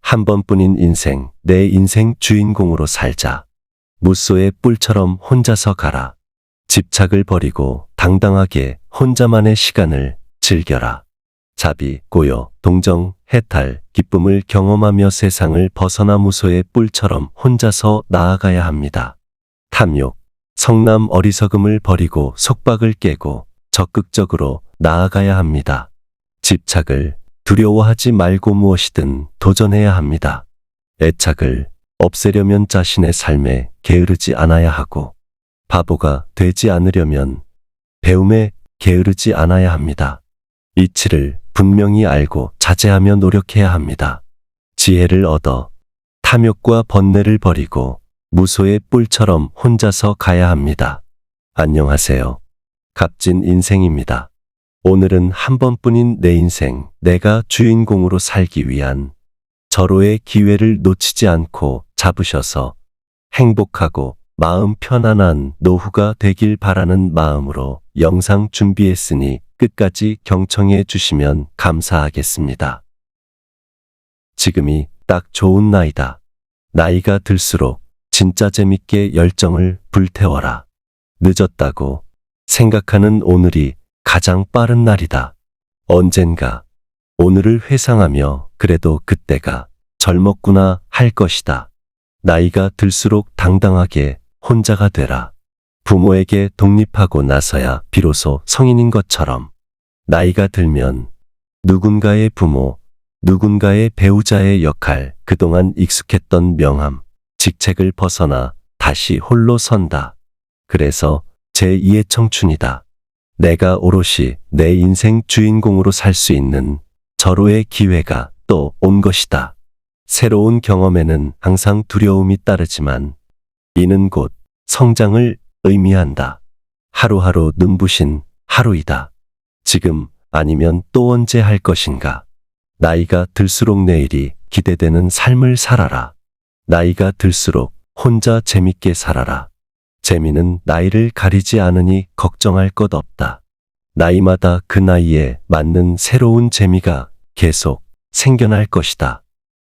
한 번뿐인 인생, 내 인생 주인공으로 살자. 무소의 뿔처럼 혼자서 가라. 집착을 버리고 당당하게 혼자만의 시간을 즐겨라. 자비, 고요, 동정, 해탈, 기쁨을 경험하며 세상을 벗어나 무소의 뿔처럼 혼자서 나아가야 합니다. 탐욕, 성남 어리석음을 버리고 속박을 깨고 적극적으로 나아가야 합니다. 집착을 두려워하지 말고 무엇이든 도전해야 합니다. 애착을 없애려면 자신의 삶에 게으르지 않아야 하고, 바보가 되지 않으려면 배움에 게으르지 않아야 합니다. 이치를 분명히 알고 자제하며 노력해야 합니다. 지혜를 얻어 탐욕과 번뇌를 버리고 무소의 뿔처럼 혼자서 가야 합니다. 안녕하세요. 값진 인생입니다. 오늘은 한 번뿐인 내 인생, 내가 주인공으로 살기 위한 절호의 기회를 놓치지 않고 잡으셔서 행복하고 마음 편안한 노후가 되길 바라는 마음으로 영상 준비했으니 끝까지 경청해 주시면 감사하겠습니다. 지금이 딱 좋은 나이다. 나이가 들수록 진짜 재밌게 열정을 불태워라. 늦었다고 생각하는 오늘이 가장 빠른 날이다. 언젠가 오늘을 회상하며 그래도 그때가 젊었구나 할 것이다. 나이가 들수록 당당하게 혼자가 되라. 부모에게 독립하고 나서야 비로소 성인인 것처럼 나이가 들면 누군가의 부모, 누군가의 배우자의 역할, 그동안 익숙했던 명함, 직책을 벗어나 다시 홀로 선다. 그래서 제2의 청춘이다. 내가 오롯이 내 인생 주인공으로 살 수 있는 절호의 기회가 또 온 것이다. 새로운 경험에는 항상 두려움이 따르지만 이는 곧 성장을 의미한다. 하루하루 눈부신 하루이다. 지금 아니면 또 언제 할 것인가. 나이가 들수록 내일이 기대되는 삶을 살아라. 나이가 들수록 혼자 재밌게 살아라. 재미는 나이를 가리지 않으니 걱정할 것 없다. 나이마다 그 나이에 맞는 새로운 재미가 계속 생겨날 것이다.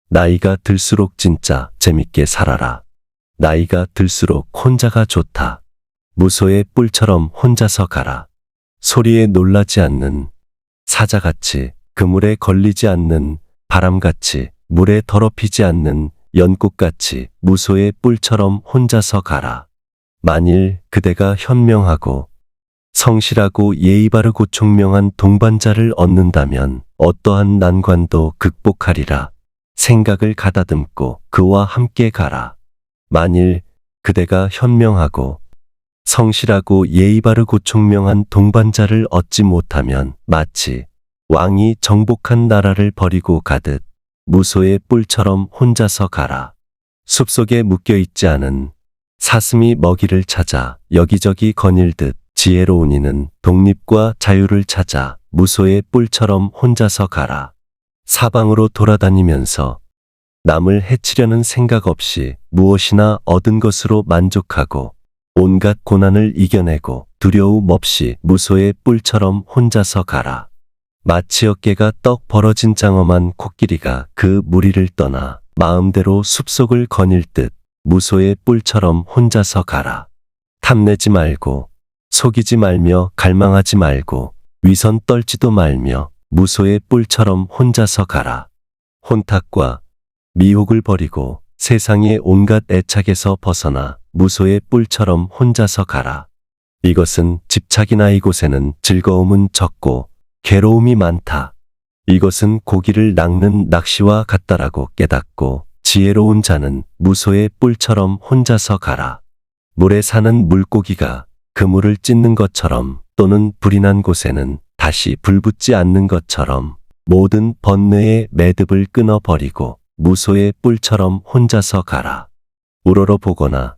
나이가 들수록 진짜 재밌게 살아라. 나이가 들수록 혼자가 좋다. 무소의 뿔처럼 혼자서 가라. 소리에 놀라지 않는 사자같이, 그물에 걸리지 않는 바람같이, 물에 더럽히지 않는 연꽃같이 무소의 뿔처럼 혼자서 가라. 만일 그대가 현명하고 성실하고 예의 바르고 총명한 동반자를 얻는다면 어떠한 난관도 극복하리라. 생각을 가다듬고 그와 함께 가라. 만일 그대가 현명하고 성실하고 예의 바르고 총명한 동반자를 얻지 못하면 마치 왕이 정복한 나라를 버리고 가듯 무소의 뿔처럼 혼자서 가라. 숲속에 묶여있지 않은 사슴이 먹이를 찾아 여기저기 거닐듯 지혜로운 이는 독립과 자유를 찾아 무소의 뿔처럼 혼자서 가라. 사방으로 돌아다니면서 남을 해치려는 생각 없이 무엇이나 얻은 것으로 만족하고 온갖 고난을 이겨내고 두려움 없이 무소의 뿔처럼 혼자서 가라. 마치 어깨가 떡 벌어진 장엄한 코끼리가 그 무리를 떠나 마음대로 숲속을 거닐 듯 무소의 뿔처럼 혼자서 가라. 탐내지 말고 속이지 말며 갈망하지 말고 위선 떨지도 말며 무소의 뿔처럼 혼자서 가라. 혼탁과 미혹을 버리고 세상의 온갖 애착에서 벗어나 무소의 뿔처럼 혼자서 가라. 이것은 집착이나 이곳에는 즐거움은 적고 괴로움이 많다. 이것은 고기를 낚는 낚시와 같다라고 깨닫고 지혜로운 자는 무소의 뿔처럼 혼자서 가라. 물에 사는 물고기가 그물을 찢는 것처럼 또는 불이 난 곳에는 다시 불붙지 않는 것처럼 모든 번뇌의 매듭을 끊어버리고 무소의 뿔처럼 혼자서 가라. 우러러 보거나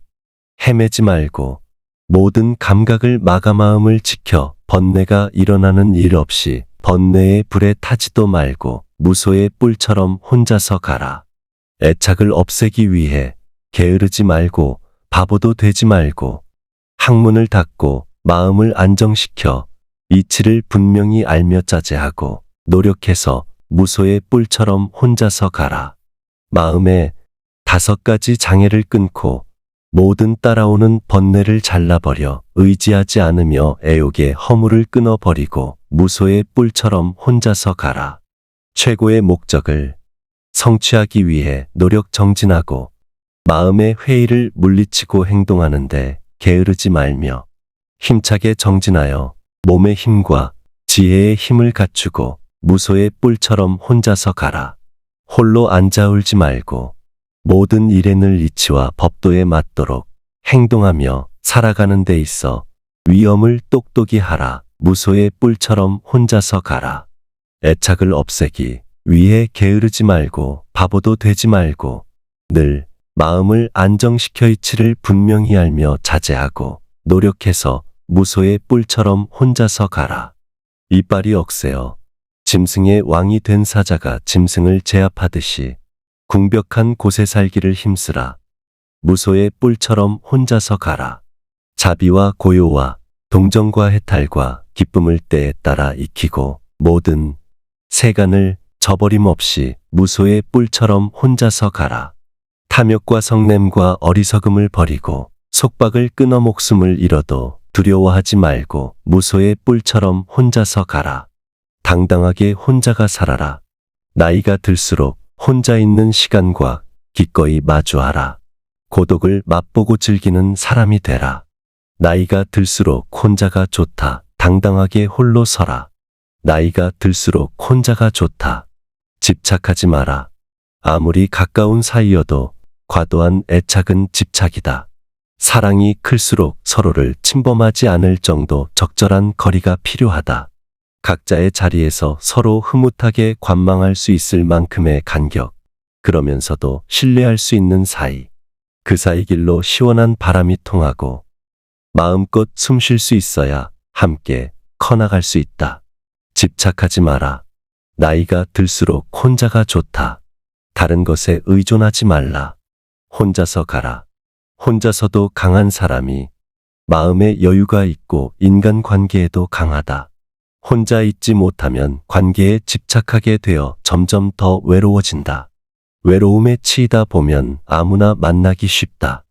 헤매지 말고 모든 감각을 막아 마음을 지켜 번뇌가 일어나는 일 없이 번뇌의 불에 타지도 말고 무소의 뿔처럼 혼자서 가라. 애착을 없애기 위해 게으르지 말고 바보도 되지 말고 학문을 닫고 마음을 안정시켜 이치를 분명히 알며 자제하고 노력해서 무소의 뿔처럼 혼자서 가라. 마음에 5가지 장애를 끊고 모든 따라오는 번뇌를 잘라버려 의지하지 않으며 애욕의 허물을 끊어버리고 무소의 뿔처럼 혼자서 가라. 최고의 목적을 성취하기 위해 노력 정진하고 마음의 회의를 물리치고 행동하는데 게으르지 말며 힘차게 정진하여 몸의 힘과 지혜의 힘을 갖추고 무소의 뿔처럼 혼자서 가라. 홀로 앉아 울지 말고 모든 일에 늘 이치와 법도에 맞도록 행동하며 살아가는 데 있어 위엄을 똑똑히 하라. 무소의 뿔처럼 혼자서 가라. 애착을 없애기 위해 게으르지 말고 바보도 되지 말고 늘 마음을 안정시켜 이치를 분명히 알며 자제하고 노력해서 무소의 뿔처럼 혼자서 가라. 이빨이 억세어 짐승의 왕이 된 사자가 짐승을 제압하듯이 궁벽한 곳에 살기를 힘쓰라. 무소의 뿔처럼 혼자서 가라. 자비와 고요와 동정과 해탈과 기쁨을 때에 따라 익히고 모든 세간을 저버림 없이 무소의 뿔처럼 혼자서 가라. 탐욕과 성냄과 어리석음을 버리고 속박을 끊어 목숨을 잃어도 두려워하지 말고 무소의 뿔처럼 혼자서 가라. 당당하게 혼자가 살아라. 나이가 들수록 혼자 있는 시간과 기꺼이 마주하라. 고독을 맛보고 즐기는 사람이 되라. 나이가 들수록 혼자가 좋다. 당당하게 홀로 서라. 나이가 들수록 혼자가 좋다. 집착하지 마라. 아무리 가까운 사이여도 과도한 애착은 집착이다. 사랑이 클수록 서로를 침범하지 않을 정도 적절한 거리가 필요하다. 각자의 자리에서 서로 흐뭇하게 관망할 수 있을 만큼의 간격, 그러면서도 신뢰할 수 있는 사이. 그 사이 길로 시원한 바람이 통하고 마음껏 숨 쉴 수 있어야 함께 커나갈 수 있다. 집착하지 마라. 나이가 들수록 혼자가 좋다. 다른 것에 의존하지 말라. 혼자서 가라. 혼자서도 강한 사람이 마음에 여유가 있고 인간관계에도 강하다. 혼자 있지 못하면 관계에 집착하게 되어 점점 더 외로워진다. 외로움에 치이다 보면 아무나 만나기 쉽다.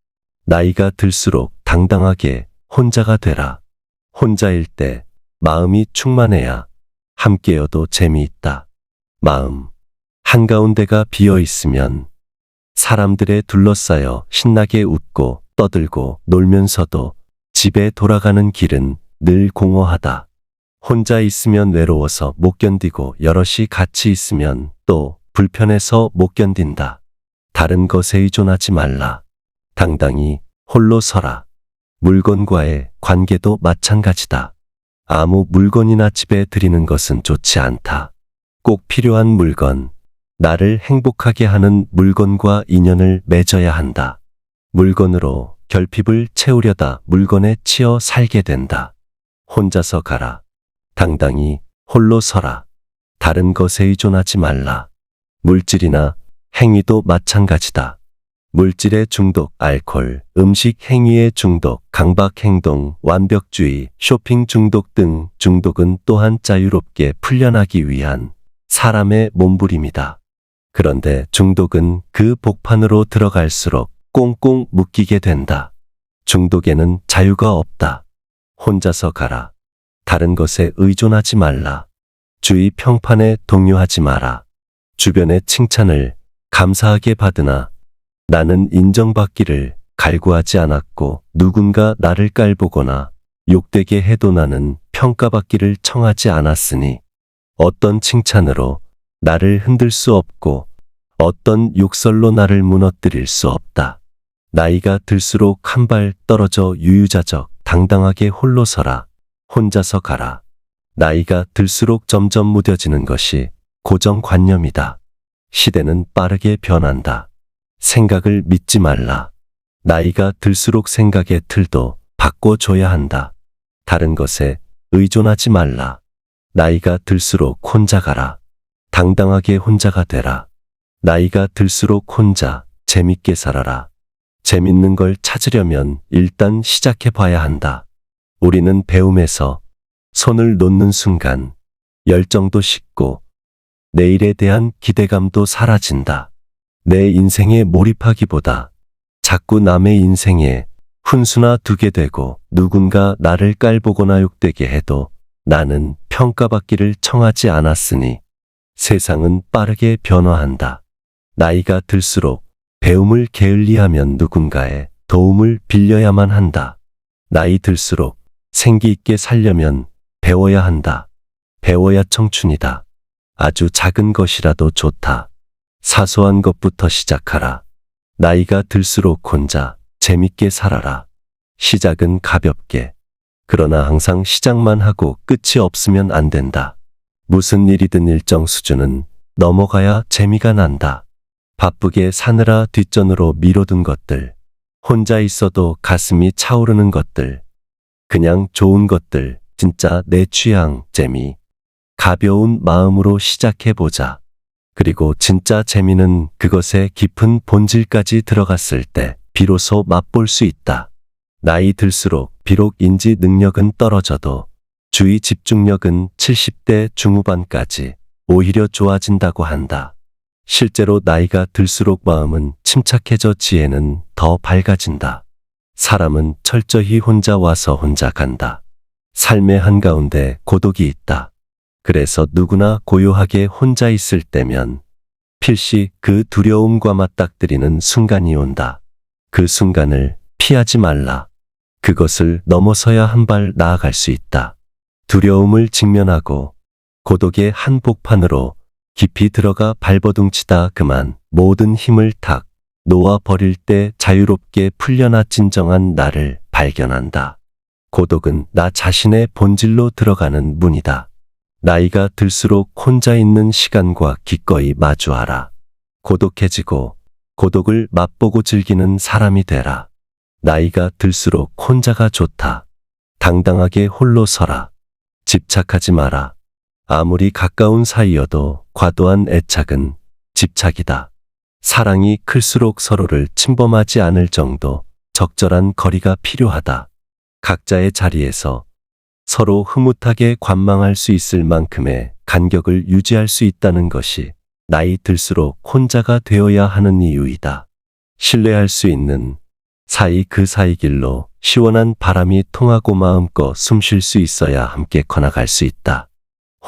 나이가 들수록 당당하게 혼자가 되라. 혼자일 때 마음이 충만해야 함께여도 재미있다. 마음 한가운데가 비어 있으면 사람들에 둘러싸여 신나게 웃고 떠들고 놀면서도 집에 돌아가는 길은 늘 공허하다. 혼자 있으면 외로워서 못 견디고 여럿이 같이 있으면 또 불편해서 못 견딘다. 다른 것에 의존하지 말라. 당당히 홀로 서라. 물건과의 관계도 마찬가지다. 아무 물건이나 집에 들이는 것은 좋지 않다. 꼭 필요한 물건, 나를 행복하게 하는 물건과 인연을 맺어야 한다. 물건으로 결핍을 채우려다 물건에 치여 살게 된다. 혼자서 가라. 당당히 홀로 서라. 다른 것에 의존하지 말라. 물질이나 행위도 마찬가지다. 물질의 중독, 알코올, 음식 행위의 중독, 강박 행동, 완벽주의, 쇼핑 중독 등 중독은 또한 자유롭게 풀려나기 위한 사람의 몸부림이다. 그런데 중독은 그 복판으로 들어갈수록 꽁꽁 묶이게 된다. 중독에는 자유가 없다. 혼자서 가라. 다른 것에 의존하지 말라. 주위 평판에 동요하지 마라. 주변의 칭찬을 감사하게 받으나 나는 인정받기를 갈구하지 않았고 누군가 나를 깔보거나 욕되게 해도 나는 평가받기를 청하지 않았으니 어떤 칭찬으로 나를 흔들 수 없고 어떤 욕설로 나를 무너뜨릴 수 없다. 나이가 들수록 한 발 떨어져 유유자적 당당하게 홀로 서라. 혼자서 가라. 나이가 들수록 점점 무뎌지는 것이 고정관념이다. 시대는 빠르게 변한다. 생각을 믿지 말라. 나이가 들수록 생각의 틀도 바꿔줘야 한다. 다른 것에 의존하지 말라. 나이가 들수록 혼자 가라. 당당하게 혼자가 되라. 나이가 들수록 혼자 재밌게 살아라. 재밌는 걸 찾으려면 일단 시작해 봐야 한다. 우리는 배움에서 손을 놓는 순간 열정도 식고 내일에 대한 기대감도 사라진다. 내 인생에 몰입하기보다 자꾸 남의 인생에 훈수나 두게 되고 누군가 나를 깔보거나 욕되게 해도 나는 평가받기를 청하지 않았으니 세상은 빠르게 변화한다. 나이가 들수록 배움을 게을리하면 누군가의 도움을 빌려야만 한다. 나이 들수록 생기 있게 살려면 배워야 한다. 배워야 청춘이다. 아주 작은 것이라도 좋다. 사소한 것부터 시작하라. 나이가 들수록 혼자 재밌게 살아라. 시작은 가볍게. 그러나 항상 시작만 하고 끝이 없으면 안 된다. 무슨 일이든 일정 수준은 넘어가야 재미가 난다. 바쁘게 사느라 뒷전으로 미뤄둔 것들, 혼자 있어도 가슴이 차오르는 것들, 그냥 좋은 것들, 진짜 내 취향, 재미, 가벼운 마음으로 시작해보자. 그리고 진짜 재미는 그것의 깊은 본질까지 들어갔을 때 비로소 맛볼 수 있다. 나이 들수록 비록 인지 능력은 떨어져도 주의 집중력은 70대 중후반까지 오히려 좋아진다고 한다. 실제로 나이가 들수록 마음은 침착해져 지혜는 더 밝아진다. 사람은 철저히 혼자 와서 혼자 간다. 삶의 한가운데 고독이 있다. 그래서 누구나 고요하게 혼자 있을 때면 필시 그 두려움과 맞닥뜨리는 순간이 온다. 그 순간을 피하지 말라. 그것을 넘어서야 한 발 나아갈 수 있다. 두려움을 직면하고 고독의 한복판으로 깊이 들어가 발버둥치다 그만 모든 힘을 탁 놓아버릴 때 자유롭게 풀려나 진정한 나를 발견한다. 고독은 나 자신의 본질로 들어가는 문이다. 나이가 들수록 혼자 있는 시간과 기꺼이 마주하라. 고독해지고 고독을 맛보고 즐기는 사람이 되라. 나이가 들수록 혼자가 좋다. 당당하게 홀로 서라. 집착하지 마라. 아무리 가까운 사이여도 과도한 애착은 집착이다. 사랑이 클수록 서로를 침범하지 않을 정도 적절한 거리가 필요하다. 각자의 자리에서 서로 흐뭇하게 관망할 수 있을 만큼의 간격을 유지할 수 있다는 것이 나이 들수록 혼자가 되어야 하는 이유이다. 신뢰할 수 있는 사이 그 사이 길로 시원한 바람이 통하고 마음껏 숨 쉴 수 있어야 함께 커나갈 수 있다.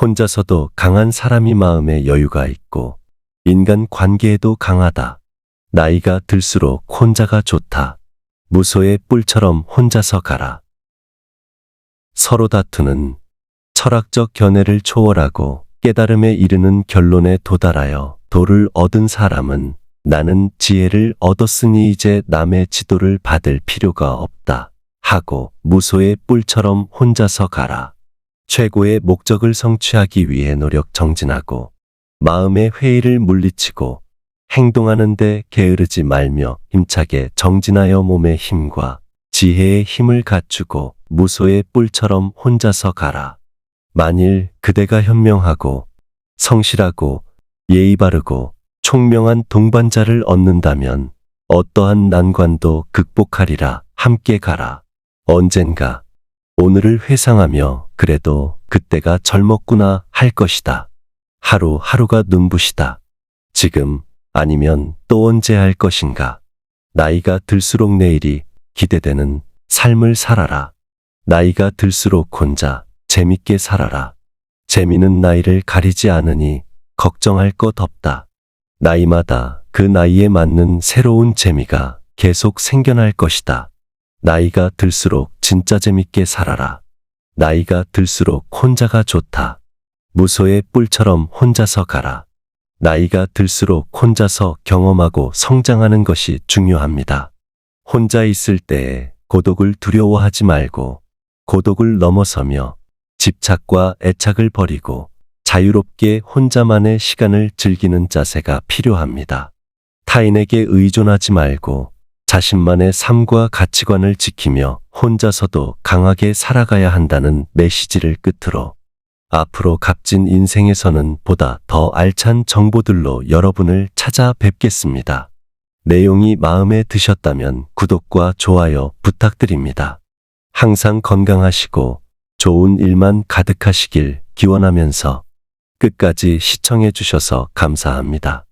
혼자서도 강한 사람이 마음에 여유가 있고 인간 관계에도 강하다. 나이가 들수록 혼자가 좋다. 무소의 뿔처럼 혼자서 가라. 서로 다투는 철학적 견해를 초월하고 깨달음에 이르는 결론에 도달하여 도를 얻은 사람은 나는 지혜를 얻었으니 이제 남의 지도를 받을 필요가 없다 하고 무소의 뿔처럼 혼자서 가라. 최고의 목적을 성취하기 위해 노력 정진하고 마음의 회의를 물리치고 행동하는데 게으르지 말며 힘차게 정진하여 몸의 힘과 지혜의 힘을 갖추고 무소의 뿔처럼 혼자서 가라. 만일 그대가 현명하고 성실하고 예의 바르고 총명한 동반자를 얻는다면 어떠한 난관도 극복하리라. 함께 가라. 언젠가 오늘을 회상하며 그래도 그때가 젊었구나 할 것이다. 하루하루가 눈부시다. 지금 아니면 또 언제 할 것인가. 나이가 들수록 내일이 기대되는 삶을 살아라. 나이가 들수록 혼자 재밌게 살아라. 재미는 나이를 가리지 않으니 걱정할 것 없다. 나이마다 그 나이에 맞는 새로운 재미가 계속 생겨날 것이다. 나이가 들수록 진짜 재밌게 살아라. 나이가 들수록 혼자가 좋다. 무소의 뿔처럼 혼자서 가라. 나이가 들수록 혼자서 경험하고 성장하는 것이 중요합니다. 혼자 있을 때에 고독을 두려워하지 말고 고독을 넘어서며 집착과 애착을 버리고 자유롭게 혼자만의 시간을 즐기는 자세가 필요합니다. 타인에게 의존하지 말고 자신만의 삶과 가치관을 지키며 혼자서도 강하게 살아가야 한다는 메시지를 끝으로 앞으로 값진 인생에서는 보다 더 알찬 정보들로 여러분을 찾아뵙겠습니다. 내용이 마음에 드셨다면 구독과 좋아요 부탁드립니다. 항상 건강하시고 좋은 일만 가득하시길 기원하면서 끝까지 시청해 주셔서 감사합니다.